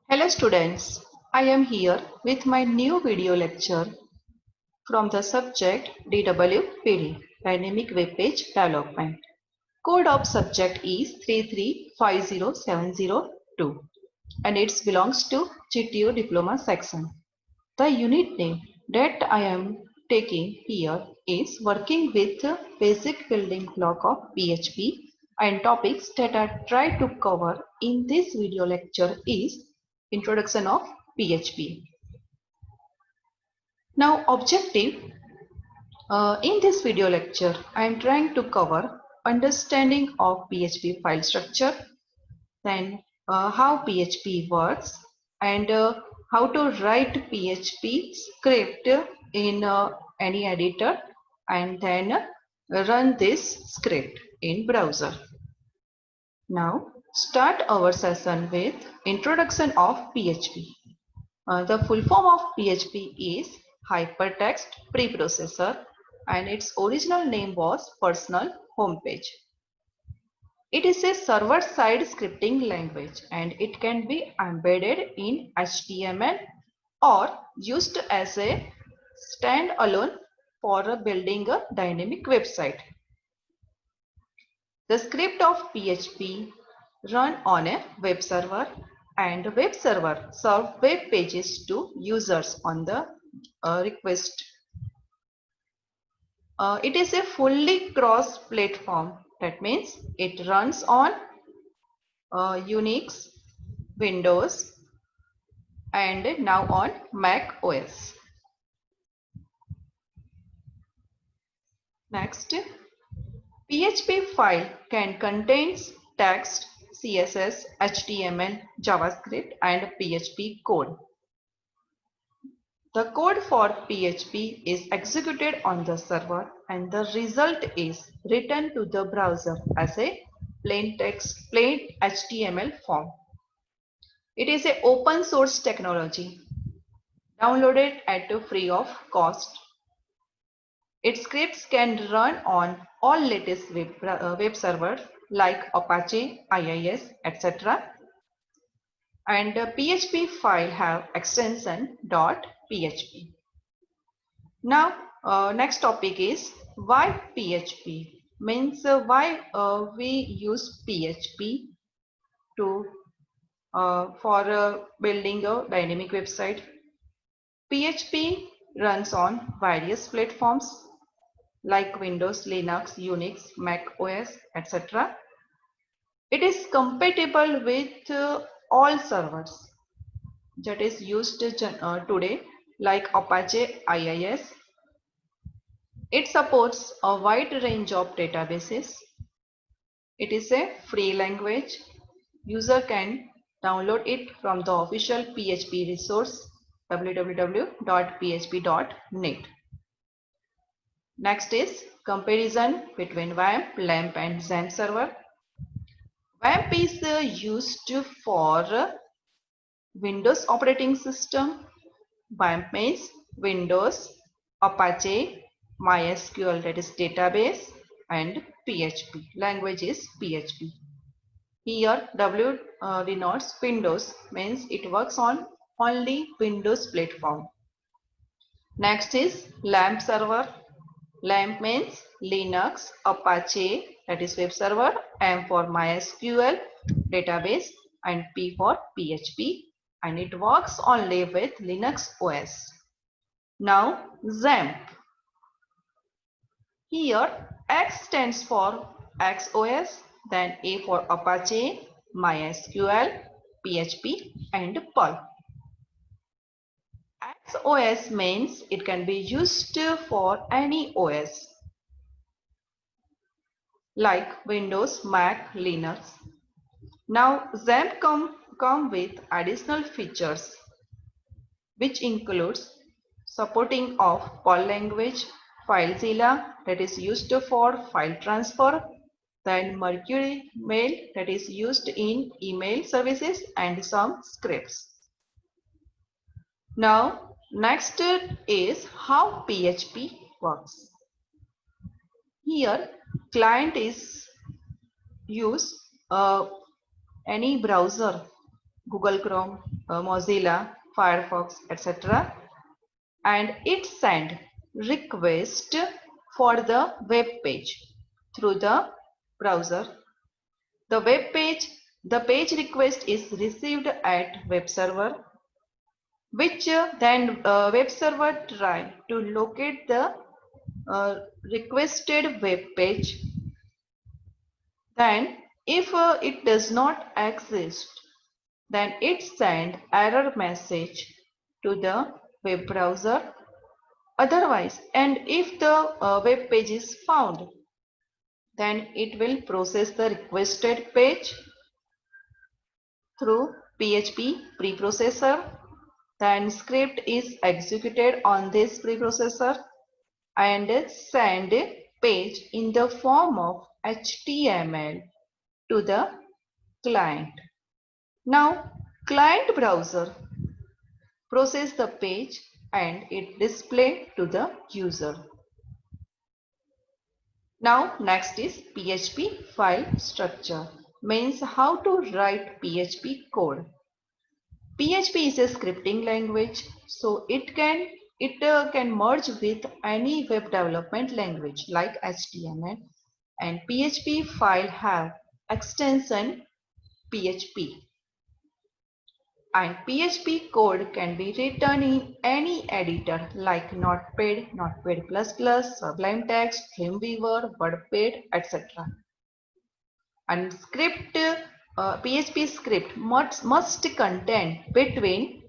Hello students, I am here with my new video lecture from the subject DWPD Dynamic Web Page Development. Code of subject is 3350702 and it belongs to GTO Diploma section. The unit name that I am taking here is working with the basic building block of PHP, and topics that I try to cover in this video lecture is introduction of PHP. Now objective in this video lecture I am trying to cover understanding of PHP file structure, then how PHP works, and how to write PHP script in any editor, and then run this script in browser. Now start our session with introduction of PHP. The full form of PHP is Hypertext Preprocessor, and its original name was Personal Homepage. It is a server-side scripting language and it can be embedded in HTML or used as a standalone for building a dynamic website. The script of PHP run on a web server, and the web server serves web pages to users on the request. It is a fully cross-platform. That means it runs on Unix, Windows, and now on Mac OS. Next, PHP file can contain text, CSS, HTML, JavaScript, and PHP code. The code for PHP is executed on the server and the result is written to the browser as a plain HTML form. It is an open source technology downloaded at free of cost. Its scripts can run on all latest web servers like Apache, IIS, etc. And the PHP file have extension .php. Now next topic is why PHP, means why we use PHP to for building a dynamic website. PHP runs on various platforms like Windows, Linux, Unix, Mac OS, etc. It is compatible with all servers that is used today like Apache IIS. It supports a wide range of databases. It is a free language. User can download it from the official PHP resource www.php.net. Next is comparison between WAMP, LAMP and XAMPP server. WAMP is used for Windows operating system. WAMP means Windows, Apache, MySQL, that is database, and PHP. Language is PHP. Here W denotes Windows, means it works on only Windows platform. Next is LAMP server. LAMP means Linux, Apache, that is web server, M for MySQL database, and P for PHP, and it works only with Linux OS. Now XAMPP. Here X stands for XOS, then A for Apache, MySQL, PHP, and Perl. XOS means it can be used for any OS like Windows, Mac, Linux. Now XAMPP come with additional features which includes supporting of Perl language, FileZilla that is used for file transfer, then Mercury Mail that is used in email services, and some scripts. Now next is how PHP works. Here client is use any browser Google Chrome, Mozilla, Firefox, etc. And it send request for the web page through the browser. The page request is received at web server, which then web server try to locate the requested web page. Then if it does not exist, then it send error message to the web browser. Otherwise, and if the web page is found, then it will process the requested page through PHP preprocessor. Then script is executed on this preprocessor and send page in the form of HTML to the client. Now client browser process the page and it display to the user. Now next is PHP file structure, means how to write PHP code. PHP is a scripting language, so it can merge with any web development language like HTML, and PHP file have extension PHP. And PHP code can be written in any editor like Notepad, Notepad++, Sublime Text, Dreamweaver, WordPad, etc. And PHP script must contain between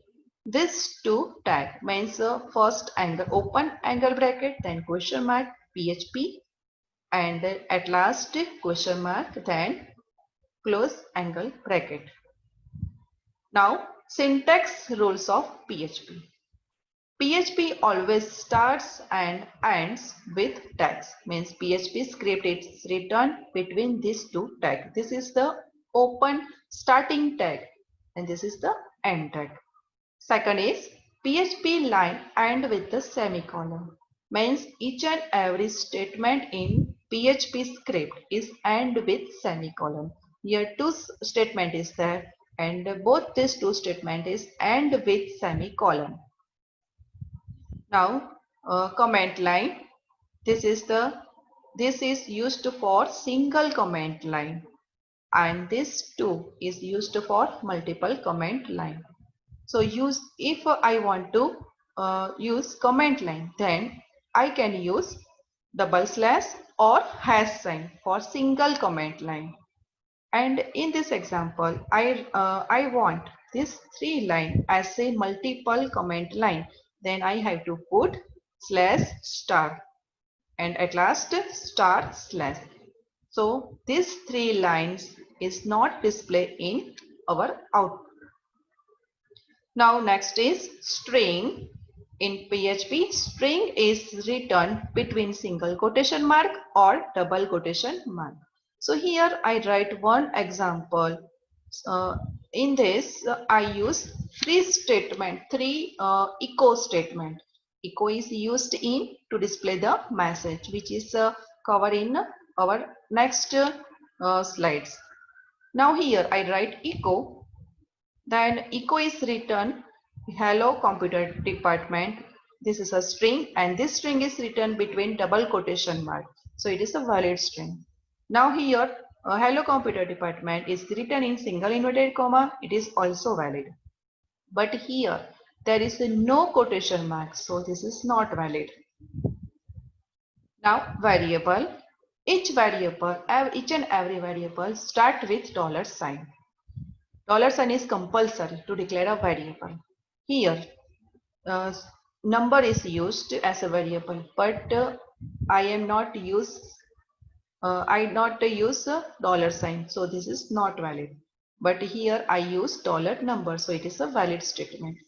these two tags, means first angle open angle bracket, then question mark PHP, and at last question mark, then close angle bracket. Now syntax rules of PHP. PHP always starts and ends with tags, means PHP script is written between these two tags. This is the open starting tag and this is the end tag. Second is PHP line end with the semicolon, means each and every statement in PHP script is end with semicolon. Here two statement is there and both these two statement is end with semicolon. Now comment line, this is used for single comment line and this too is used for multiple comment line. So if I want to use comment line, then I can use double slash or hash sign for single comment line. And in this example, I want this 3 line as a multiple comment line. Then I have to put slash star and at last star slash. So these 3 lines is not displayed in our output. Now next is string. In PHP, string is written between single quotation mark or double quotation mark. So here I write one example. In this I use three echo statement. Echo is used in to display the message, which is covered in our next slides. Now here I write echo. Then echo is written hello computer department. This is a string and this string is written between double quotation mark. So it is a valid string. Now here hello computer department is written in single inverted comma. It is also valid. But here there is no quotation mark. So this is not valid. Now variable. Each and every variable start with $sign. $sign is compulsory to declare a variable. Here number is used as a variable, but I not use $sign, so this is not valid. But here I use $number, so it is a valid statement.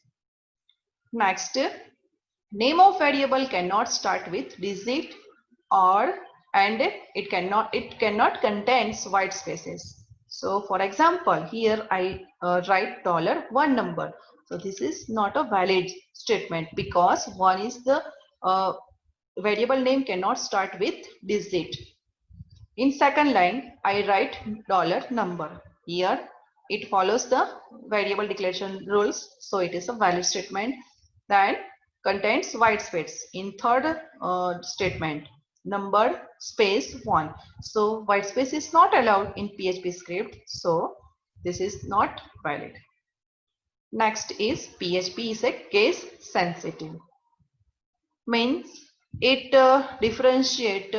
Next, name of variable cannot start with digit and it cannot contain white spaces. So for example, here I write $1 number. So this is not a valid statement because one is the variable name cannot start with digit. In second line, I write $number. Here it follows the variable declaration rules, so it is a valid statement. Then contains white space in third statement, number space 1. So white space is not allowed in PHP script, so this is not valid. Next is PHP is a case sensitive, means it differentiate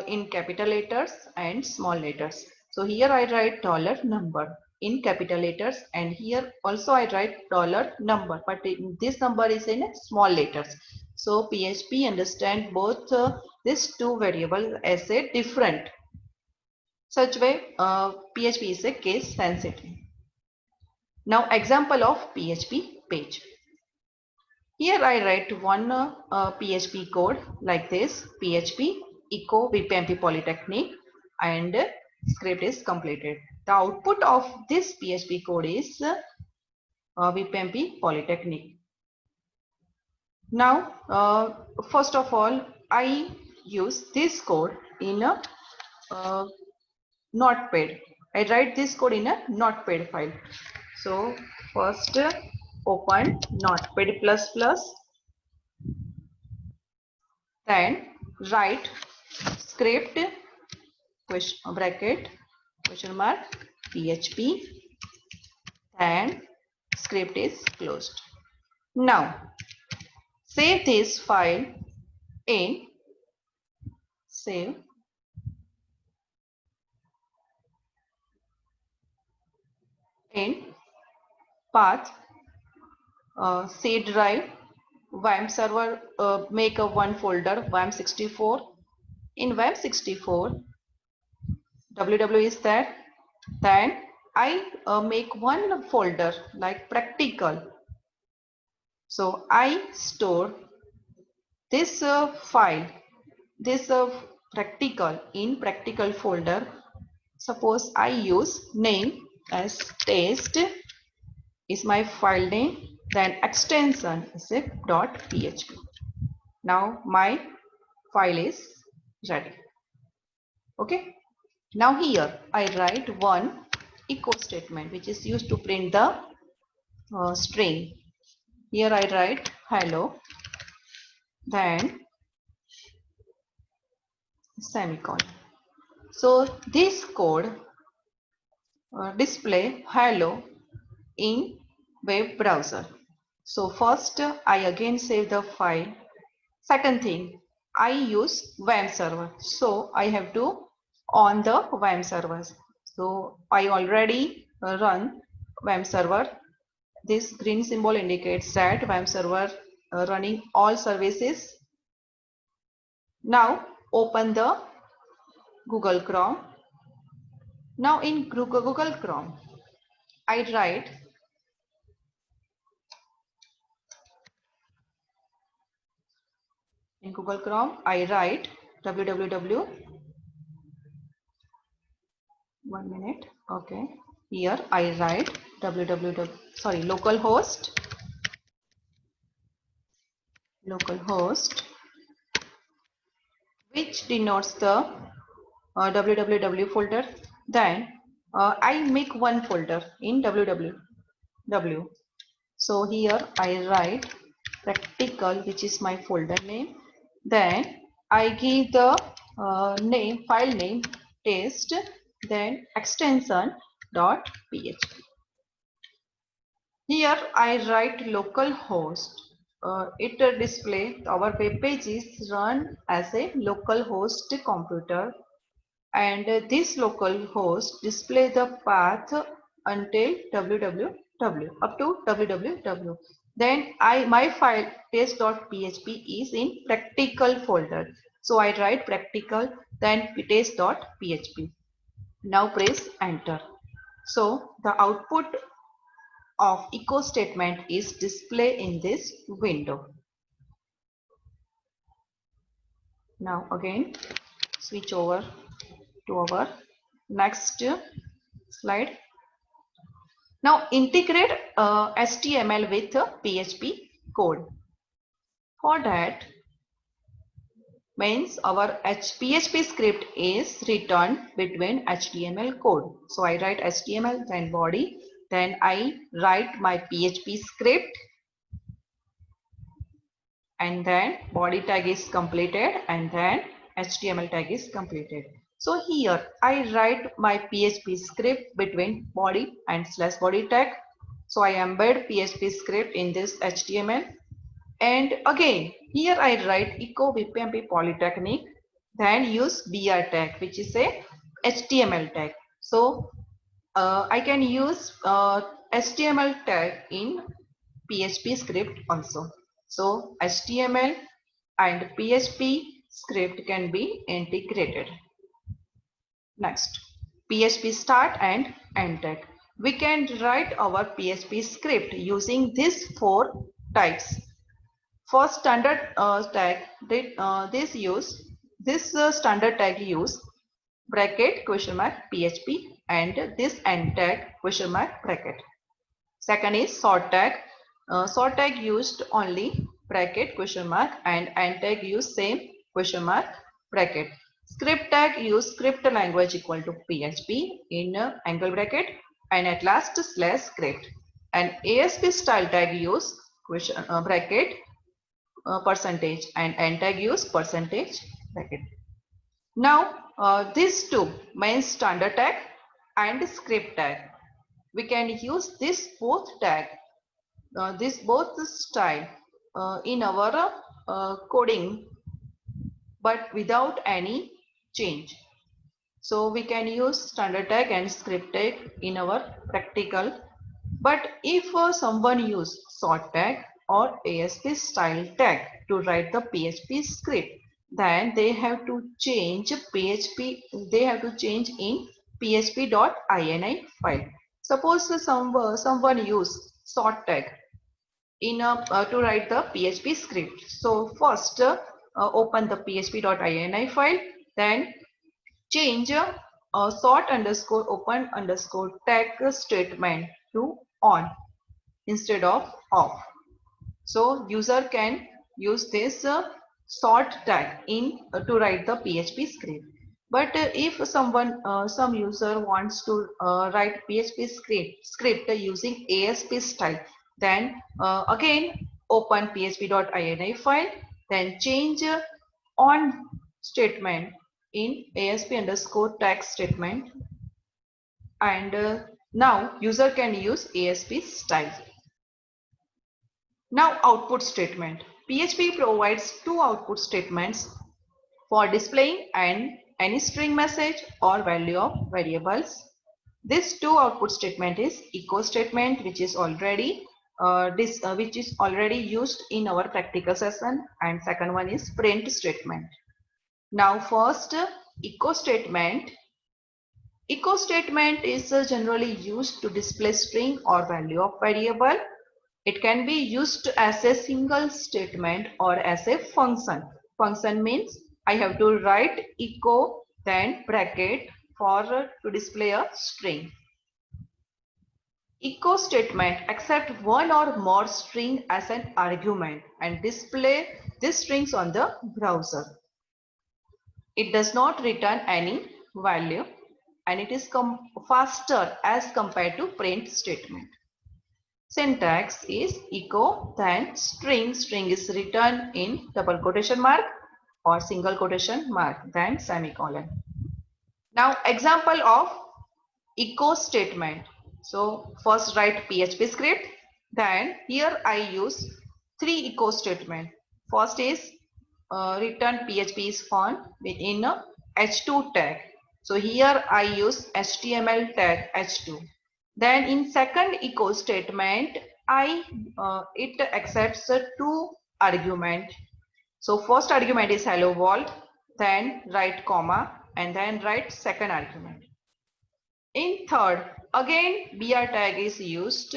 in capital letters and small letters. So here I write $number in capital letters, and here also I write $number, but this number is in small letters. So PHP understand both these two variables as a different. Such way PHP is a case sensitive. Now example of PHP page. Here I write one PHP code like this: PHP echo VPMP Polytechnic, and script is completed. The output of this PHP code is VPMP Polytechnic. Now, first of all, I use this code in a Notepad. I write this code in a Notepad file. So first open Notepad++, then write script bracket question mark PHP, and script is closed. Now save this file in save in path C drive WAM server, make a one folder WAM64. In WAM64 www is there. Then I make one folder like practical. So I store this file, this practical in practical folder. Suppose I use name as test is my file name, then extension is a .php. Now my file is ready. Okay. Now here I write one echo statement which is used to print the string. Here I write hello, then semicolon. So this code display hello in web browser. So first I again save the file. Second thing, I use WAM server. So I have to on the WAM servers. So I already run WAM server. This green symbol indicates that WAM server running all services. Now open the Google Chrome. Now in Google Chrome, I write in Google Chrome, I write www. 1 minute. Okay. Here I write localhost which denotes the www folder. Then I make one folder in www. So here I write practical, which is my folder name. Then I give the file name test, then extension .php. Here I write localhost. It display our web page is run as a localhost computer, and this localhost display the path until www up to www. Then my file test.php is in practical folder. So I write practical, then test.php. Now press enter. So the output of echo statement is displayed in this window. Now again switch over to our next slide. Now integrate HTML with PHP code. For that, means our PHP script is written between HTML code. So I write HTML, then body, then I write my PHP script, and then body tag is completed, and then HTML tag is completed. So here I write my PHP script between body and slash body tag. So I embed PHP script in this HTML. And again, here I write echo BPMP Polytechnic, then use BR tag, which is a HTML tag. So I can use HTML tag in PHP script also. So HTML and PHP script can be integrated. Next, PHP start and end tag. We can write our PHP script using these four types. For standard tag, this standard tag use bracket question mark PHP and this end tag question mark bracket. Second is sort tag. Sort tag used only bracket question mark and end tag use same question mark bracket. Script tag use script language equal to PHP in angle bracket and at last slash script. And ASP style tag use question bracket percentage and end tag use percentage bracket. Now these two means standard tag and script tag. We can use this both tag, this both style in our coding, but without any change. So we can use standard tag and script tag in our practical. But if someone use sort tag or ASP style tag to write the PHP script, then they have to change PHP, they have to change in php.ini file. Suppose someone use sort tag in to write the PHP script. So first open the php.ini file, then change sort underscore open underscore tag statement to on instead of off. So user can use this sort tag in to write the PHP script. But if some user wants to write PHP script using ASP style, then again open php.ini file, then change on statement in ASP underscore tag statement, and now user can use ASP style. Now output statement. PHP provides two output statements for displaying any string message or value of variables. This two output statement is echo statement, which is already used in our practical session, and second one is print statement. Now first echo statement. Echo statement is generally used to display string or value of variable. It can be used as a single statement or as a function. Function means I have to write echo then bracket for to display a string. Echo statement accept one or more string as an argument and display these strings on the browser. It does not return any value and it is faster as compared to print statement. Syntax is echo then string. String is written in double quotation mark or single quotation mark then semicolon. Now example of echo statement. So first write PHP script. Then here I use three echo statement. First is return PHP is found within a h2 tag. So here I use HTML tag h2. Then in second echo statement, it accepts two argument. So first argument is hello world, then write comma, and then write second argument. In third, again BR tag is used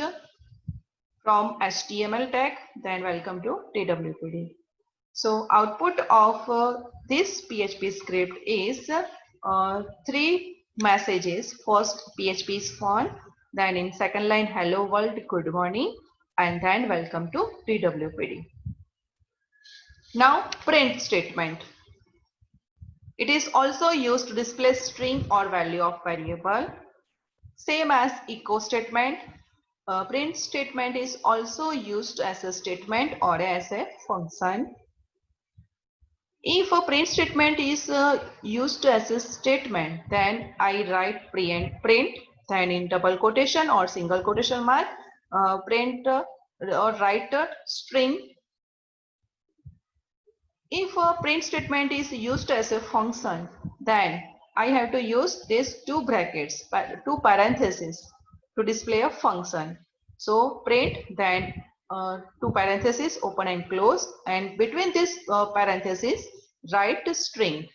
from HTML tag, then welcome to TWPD. So output of this PHP script is three messages. First PHP is found, then in second line hello world good morning, and then welcome to TWPD. Now print statement. It is also used to display string or value of variable. Same as echo statement. Print statement is also used as a statement or as a function. If a print statement is used as a statement, then I write print, then in double quotation or single quotation mark, print or write a string. If a print statement is used as a function, then I have to use these two brackets, two parentheses to display a function. So print, then two parentheses open and close, and between these parentheses write string.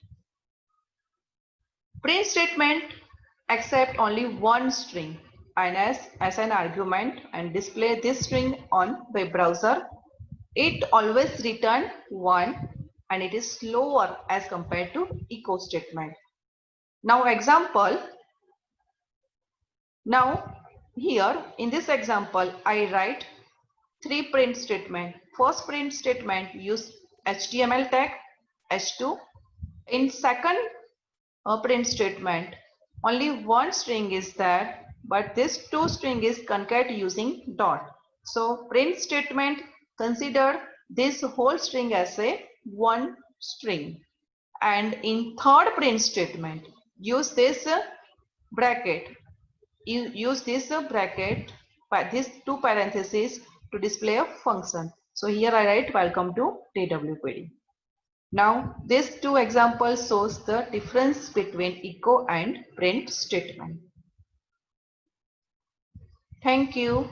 Print statement accept only one string and as an argument and display this string on web browser. It always return 1 and it is slower as compared to echo statement. Now example. Now here in this example I write 3 print statement. First print statement use HTML tag H2. In second print statement only one string is there, but this two string is concat using dot. So print statement consider this whole string as a one string, and in third print statement use this bracket. You use this bracket by these two parentheses to display a function. So here I write welcome to DWPD. Now these two examples shows the difference between echo and print statement. Thank you.